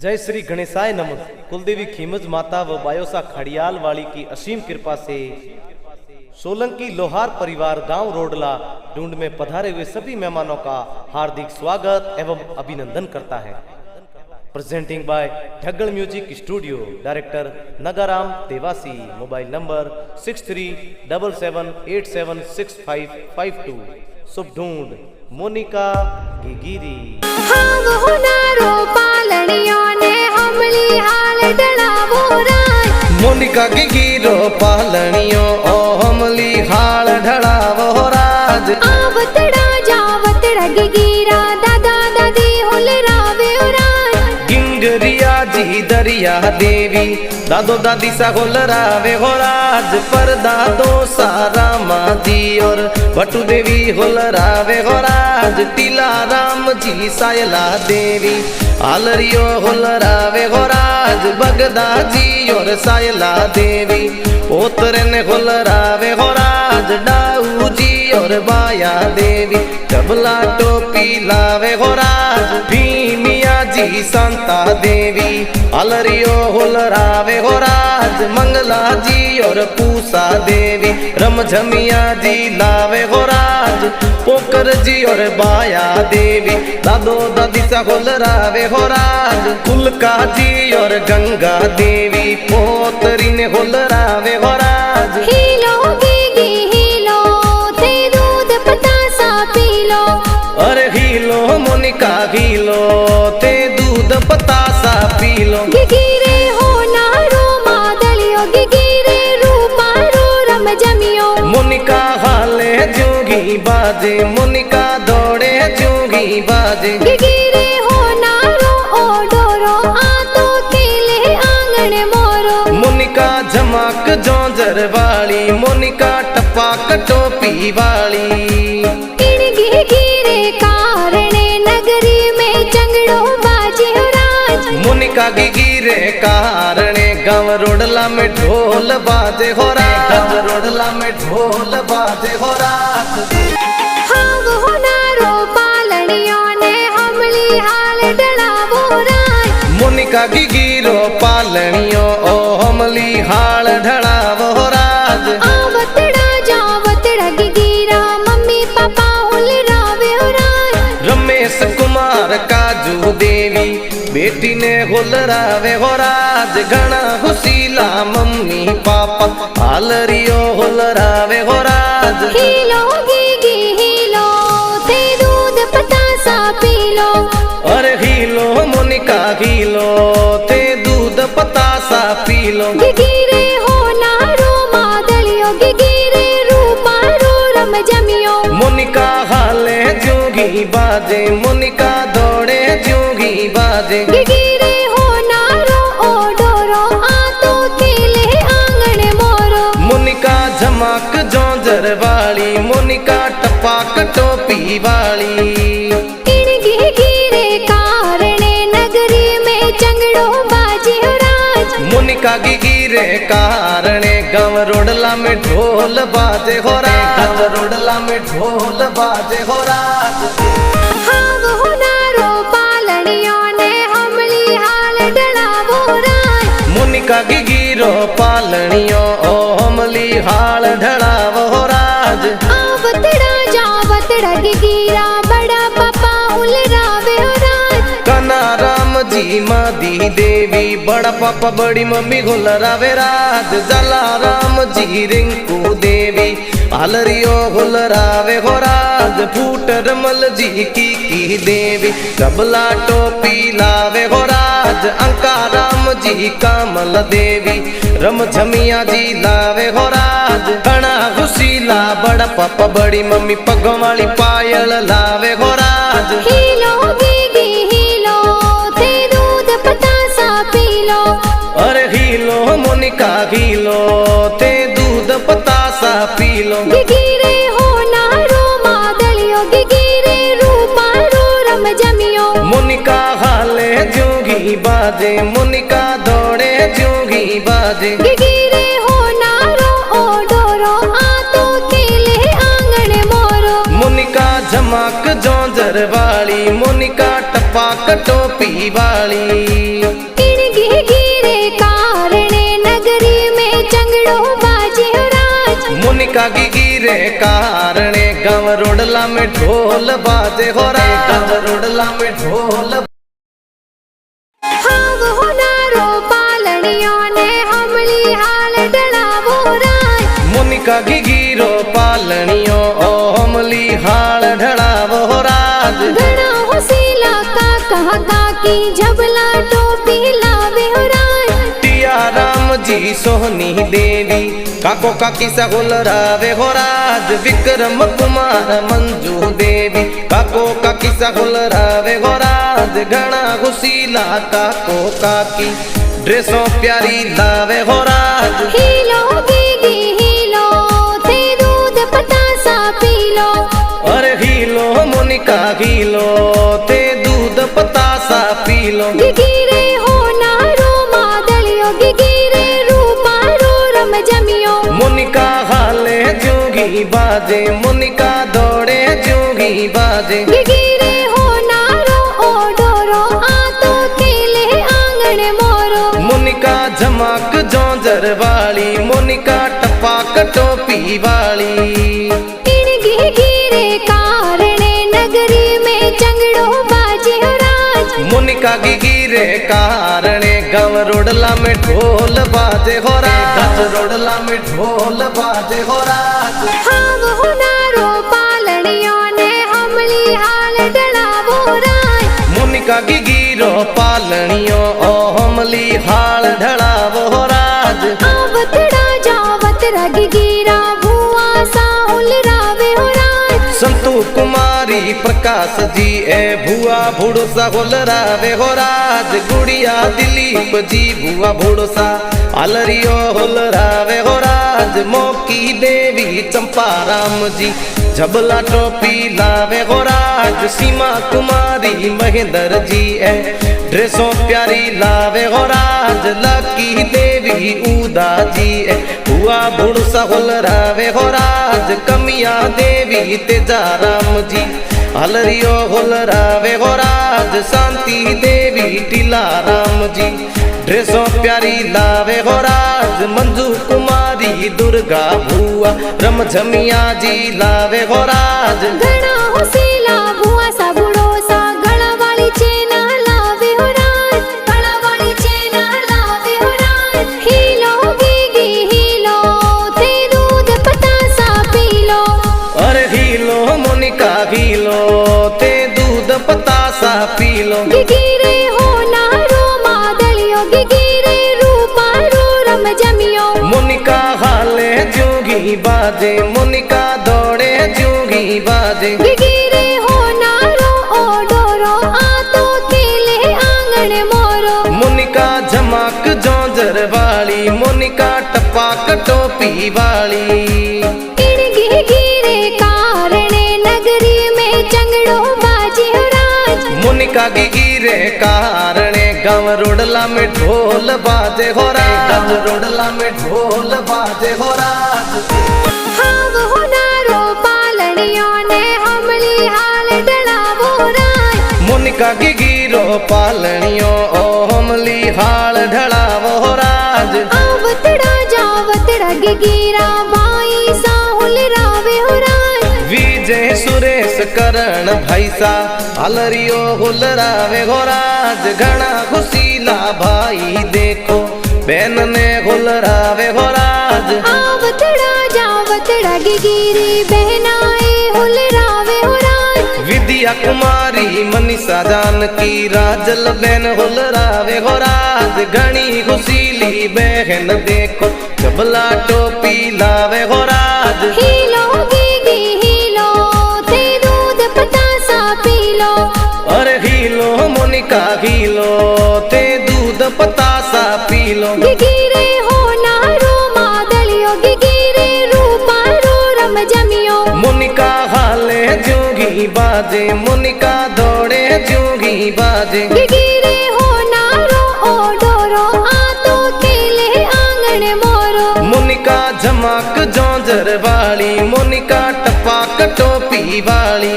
जय श्री गणेशाय नमः। कुलदेवी खीमज माता व बायोसा खड़ियाल वाली की असीम कृपा से सोलंकी लोहार परिवार गांव रोडला ढूंढ में पधारे हुए सभी मेहमानों का हार्दिक स्वागत एवं अभिनंदन करता है। Presenting by Thaggal music studio, director Nagaram Devasi, mobile number 6377876552। शुभ ढूंढ मोनिका गिगिरी। मोनिका गिगिरो पालनियो ओ हमली हाल ढड़ावो राज। आवतड़ा जावतड़ा गिगिरा दादा दादी होले रावे राज। गिंगरिया जी दरिया देवी दादो दादी सा होल रावे हो राज। पर दादो सारा मादी और भटू देवी होल रावे हो राज। टीला राम जी सायला देवी आलरियो होल रावे हो राज। बगदा जी और सायला देवी पोतरन होल रावे हो राज। डाऊ जी और बाया देवी डबला टोपी लावे हो राज। भीमिया जी शांता देवी अलरियो होल रावे हो राज। मंगला जी और पूसा देवी रमझमिया जी लावे हो राज। पोकर जी और बाया देवी दादो दादी सा होल रावे हो राज। कुलका जी और गंगा देवी पोतरी ने होल रावे हो राज। हीलो गिगी हीलो ते दूध पतासा पीलो। अरे हीलो मोनिका हीलो ते दूध पतासा पीलो। गिगिरे हो नारो मादलियो गिगिरे रूपारो रम जमियो। मोनिका हाले जोगी बाजे मोनिका दौड़े जोगी बाजे। गिगिरे हो नारो ओ डोरो आतो केले आंगन मोरो। मोनिका झमाक जोंजर वाली मोनिका टपाक टोपी वाली। इन गिगिरे कारणे नगरी में चंगड़ो बाजे हो राज। मोनिका गिगिरे कारणे गाँव रोडला में ढोल बाजे हो राज। गाँव रोडला में ढोल बाजे हो राज। हाव हो नारो पालनियों ने हमली हाल डलावो राज। मोनिका गिगिरो पालनियो ओ हमली हाल ढड़ावो राज। आवतड़ा जावतड़ा गिगिरा मम्मी पापा होल रावे हो राज। रमेश कुमार काजू देवी बेटी ने होल रावे हो राज। घना हुसीला मम्मी पापा आलरियो होल रावे हो राज। हीलो गिगी हीलो ते दूध पतासा पीलो। अरे हीलो मोनिका हीलो ते दूध पतासा पीलो। गिगिरे हो नारो मादलियो गिगिरे रूपारो रम जमियो। मोनिका हाले जोगी बाजे मोनिका दौड़े जोगी बाजे। गिगिरे हो नारो ओ डोरो आतो केले आंगन मोरो। मोनिका झमाक जोंजर वाली मोनिका टपाक टोपी वाली। इन गिगिरे कारणे नगरी में चंगड़ो बाजे हो राज। मोनिका गिगिरे कारणे गाँव रोडला में ढोल बाजे हो राज। गाँव रोडला में ढोल बाजे हो राज। हाव हो नारो पालनियों ने हमली हाल डलावो राज। मोनिका गिगिरो पालनियो ओ हमली हाल ढड़ावो राज। आवतड़ा जावतड़ा गिगिरा बड़ा पापा होल रावे हो राज। कना राम जी मादी देवी बड़ा पापा बड़ी मम्मी होल रावे राज। जला राम जी रिंकू देवी आलरियो होल रावे हो राज। फूट रमल जी की देवी डबला टोपी लावे हो राज। अंका राम जी कामल देवी रमझमिया जी लावे हो राज। घना हुसीला बड़ा पापा बड़ी मम्मी पगों वाली पायल लावे हो राज। हीलो गिगी हीलो ते दूध पतासा पीलो। अरे हीलो मोनिका हीलो ते दूध पतासा पीलो। गिगिरे हो नारो मादलियो गिगिरे रूपारो रम जमियो। मोनिका हाले जोगी बाजे मोनिका दौड़े जोगी बाजे। गिगिरे हो नारो ओ डोरो आतो केले आंगन मोरो। मोनिका झमाक जोंजर वाली मोनिका टपाक टोपी वाली। मोनिका की गिरे कारणे गाँव रोडला में ढोल बाजे हो रहा गाँव रोडला में ढोल। हाव होनारो पालनियों ने हमली हाल डलावो राय। मोनिका की गिरो पालनियों ओ हमली हाल ढलावो राज। घना होसीला का कहा काकी झबला टोपी लावे हो राय। टिया राम जी सोहनी देवी काको काकी सगुल रावे हो राज। विक्रम कुमार मंजू देवी काको काकी सगुल रावे हो राज। घना घुसीला काको काकी ड्रेसों प्यारी लावे हो राज। हीलो गीगी हीलो थे दूध पतासा पी लो। अरे हीलो मोनिका हीलो ते दूध पतासा पी लो। गिगिरे हो नारो मादलियो गिगिरे रूपा रो रम जमियो। मोनिका हाले जोगी बाजे मोनिका दौड़े जोगी बाजे। गिगिरे हो नारो ओ डोरो आतो केले आंगन मोरो। मोनिका झमाक जोंजर वाली मोनिका टपाक टोपी वाली। इन गिगिरे कारणे नगरी में चंगड़ो बाजे हो राज। मोनिका की गिरे कारणे गाँव रोडला में ढोल बाजे हो राज। गाँव रोडला में ढोल बाजे हो राज। हाव होनारो पालनियों ने हमली हाल डलावो राय। मोनिका की गिरो पालनियों ओ हमली हाल ढलावो राज। आवतड़ा जावत रग गिरा भुआ साहुल रावे हो राज। संतु कुमारी प्रकाश जी ए भुआ भूड़ो सा होल रावे हो राज। गुड़िया दिलीप जी भुआ भूड़ो सा अलरियो होल रावे हो राज। मोकी देवी चंपा राम जी झबला टोपी लावे हो राज। सीमा कुमारी महेंद्र जी ए ड्रेसों प्यारी लावे हो राज। लकी देवी उदा जी ए भुआ भूड़ो सा होल रावे हो राज। कमिया देवी तेजा राम जी अलरियो होल रावे हो राज। शांति देवी टीला राम जी ड्रेसों प्यारी लावे हो राज। मंजू कुमारी दुर्गा भुआ रमझमिया जी लावे हो राज। घना होसीला भुआ सा बुड़ो सा गला वाली चेना लावे हो राज। गला वाली चेना लावे हो राज। हीलो गीगी हीलो थे दूध पतासा पी लो। अरे हीलो मोनिका हीलो ते दूध पतासा पी लो। गिगिरे हो नारो मादलियो गिगिरे रूपा रो रम जमियो। मोनिका हाले जोगी बाजे मोनिका दौड़े जोगी बाजे। गिगिरे हो नारो ओ डोरो आतो केले आंगन मोरो। मोनिका झमाक जोंजर वाली मोनिका टपाक टोपी वाली। इन गिगिरे कारणे नगरी में चंगड़ो बाजे हो राज। मोनिका की गिरे कारणे गाँव रोडला में ढोल बाजे हो राज। गाँव रोडला में ढोल बाजे हो राज। हाव होनारो पालनियों ने हमली हाल डलावो राय। मोनिका की गिरो पालनियों ओ हमली हाल ढलावो राज। आवतड़ा जावतड़ा गिगिरा भाई साहुल रावे हो राज। विजय सुरेश करण भाई सा अलरियो हुल रावे हो राज। घना खुशीला भाई देखो बहन ने हुल रावे हो राज। आवतड़ा जावतड़ा गिगिरी बहनाए हुल रावे हो राज। विद्या कुमारी मनीषा जानकी राजल बहन हुल रावे हो राज। घनी खुशीली बहन देखो झबला टोपी लावे हो राज। हीलो गीगी हीलो थे दूध पतासा पी लो। अरे हीलो मोनिका हीलो ते दूध पतासा पी लो। गिगिरे हो नारो मादलियो गिगिरे रूपा रो रम जमियो। मोनिका हाले जोगी बाजे मोनिका दौड़े जोगी बाजे। गिगिरे हो नारो ओ डोरो आतो केले आंगन मोरो। मोनिका झमाक जोंजर वाली मोनिका टपाक टोपी वाली।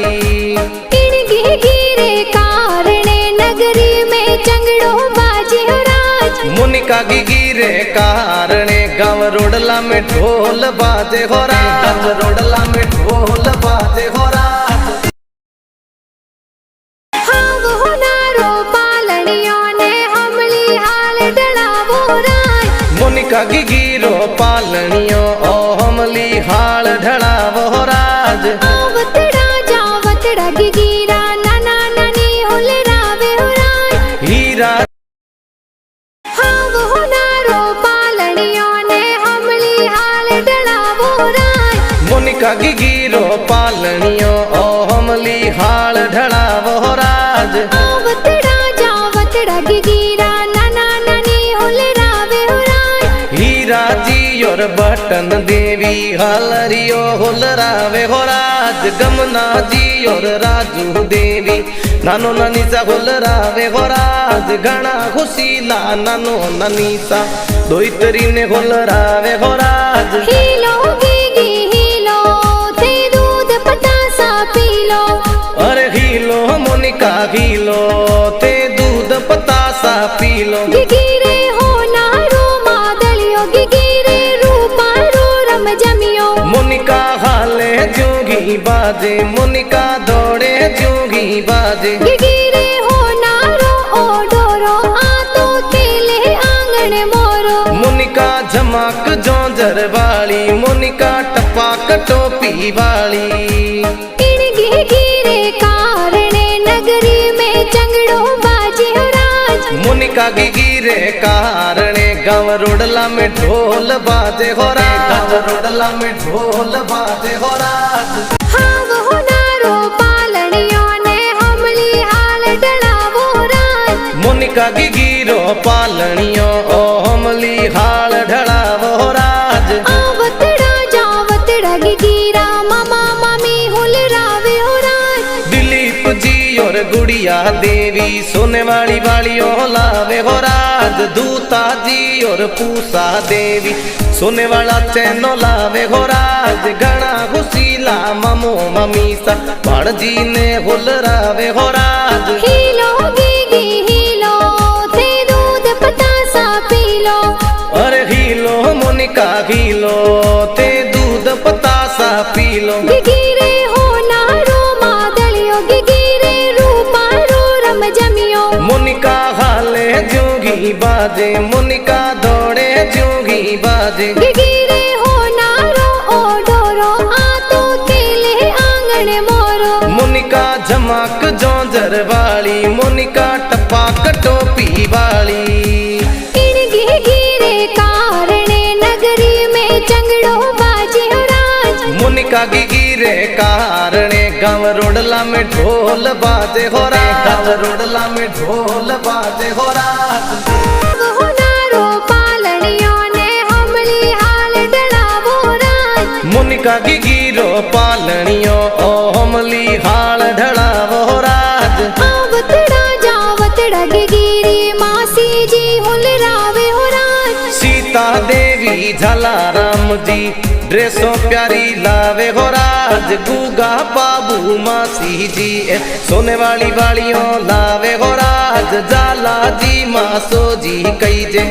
इन गिगिरे कारणे नगरी में चंगड़ो बाजे हो राज। मोनिका की गिरे कारणे गाँव रोडला में ढोल बाजे हो राज, रोडला में ढोल बाजे हो राज। हाँ वो नारो पालनियों ने हमली हाल डलावो राज। मोनिका गिगिरो पालनियों ओ हमली हाल ढलावो राज। आवतड़ा जावतड़ा गिगिरा नाना नानी होले रावे हो राज। हीरा हाँ वो नारो पालनियों ने हमली हाल डलावो राज। मोनिका गिगिरो पालनियों ओ हमली हाल ढलावो राज। आवतड़ा जावतड़ा गिगिरा नाना नानी होले रावे हो राज। हीरा जी और बटन देवी हालरियो होलरावे हो राज। गमना जी और राजू देवी नानो नानी सा होलरावे हो राज। घना खुशीला नानो नानी सा दोइतरी ने होलरावे हो राज। हीलो गीगी हीलो थे दूध पतासा पीलो। अरे हीलो मोनिका हीलो ते दूध पतासा पीलो। गिगिरे हो नारो मादलियो गिगिरे रूपारो रम जमियो। मोनिका हाले जोगी बाजे मोनिका दौड़े जोगी बाजे। गिगिरे हो नारो ओ डोरो आतो केले आंगन मोरो। मोनिका झमाक जोंजर वाली मोनिका टपाक टोपी वाली। इन गिगिरे कारणे नगरी में चंगड़ो बाजे हो राज। मोनिका गिगिरे कारणे गाँव रोडला में ढोल बाजे हो राज। गाँव रोडला में ढोल बाजे हो राज। हाँ वो नारो पालनियों ने हमली हाल डलावो राज। मोनिका गिगिरो पालनियों ओ हमली हाल ढलावो राज। आवतड़ा जावतड़ा गिगिरा मामा मामी होले रावे हो राज। दिलीप जी और गुड़िया देवी सोने वाली वालियों लावे हो राज। दूता जी और पूसा देवी सोने वाला चैनो लावे हो राज। घना खुशीला ममो ममी सा भाणजी ने होलरावे हो राज। हीलो गीगी हीलो थे दूध पतासा पीलो। अरे हीलो मोनिका हीलो ते दूध पतासा पीलो। गिगिरे हो नारो मादलियो गिगिरे रूपारो रम जमियो। मोनिका हाले जोगी बाजे मोनिका दौड़े जोगी बाजे। गिगिरे हो नारो ओ डोरो आतो केले आंगन मोरो। मोनिका झमाक जोंजर वाली मोनिका टपाक टोपी वाली। इन गिगिरे कारणे नगरी में चंगड़ो बाजे हो राज। मोनिका गिगिरे कारणे गाँव रोडला में ढोल बाजे हो राज। गाँव रोडला में ढोल बाजे हो राज। वो नारो पालनियों ने हमली हाल डलावो राज। मोनिका गिगिरो पालनियों ओ हमली हाल ढलावो राज। आवतड़ा जावतड़ा गिगिरी मासी जी होलरावे हो राज। सीता देवी झालाराम जी ड्रेसों प्यारी लावे हो राज। गुगा बाबू मासी जी सोने वाली वालियों लावे हो राज। जाला जी मासो जी कई जे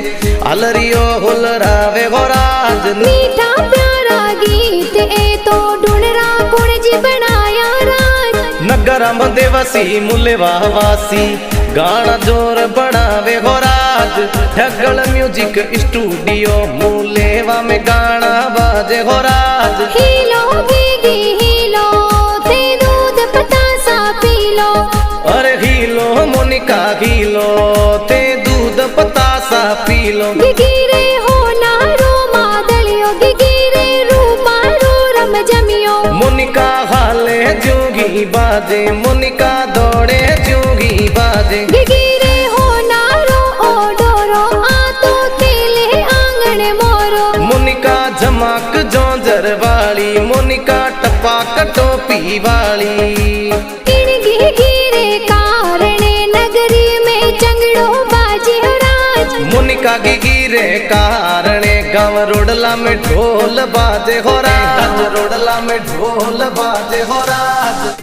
अलरियो होलरावे हो राज। मीठा प्यारा गीत ए तो ढूंढरा कुण जी बनाया राज। नगर देवसी मुलेवा वासी गाना जोर बढ़ावे हो राज। ढगल म्यूजिक स्टूडियो मुलेवा में गाना बाजे हो राज। हीलो गीगी हीलो थे दूध पतासा पीलो। अरे हीलो मोनिका हीलो ते दूध पतासा पीलो। गिगिरे हो नारो मादलियो गिगिरे रूपारो रम जमियो। मोनिका हाले जोगी बाजे मोनिका दौड़े जोगी बाजे। गिगिरे हो नारो ओ डोरो आतो केले आंगन मोरो। मोनिका झमाक जोंजर वाली मोनिका टपाक टोपी वाली। इन गिगिरे कारणे नगरी में चंगड़ो बाजे हो राज। मोनिका गिगिरे कारणे गाँव रोडला में ढोल बाजे हो राज। गाँव रोडला में ढोल बाजे हो राज।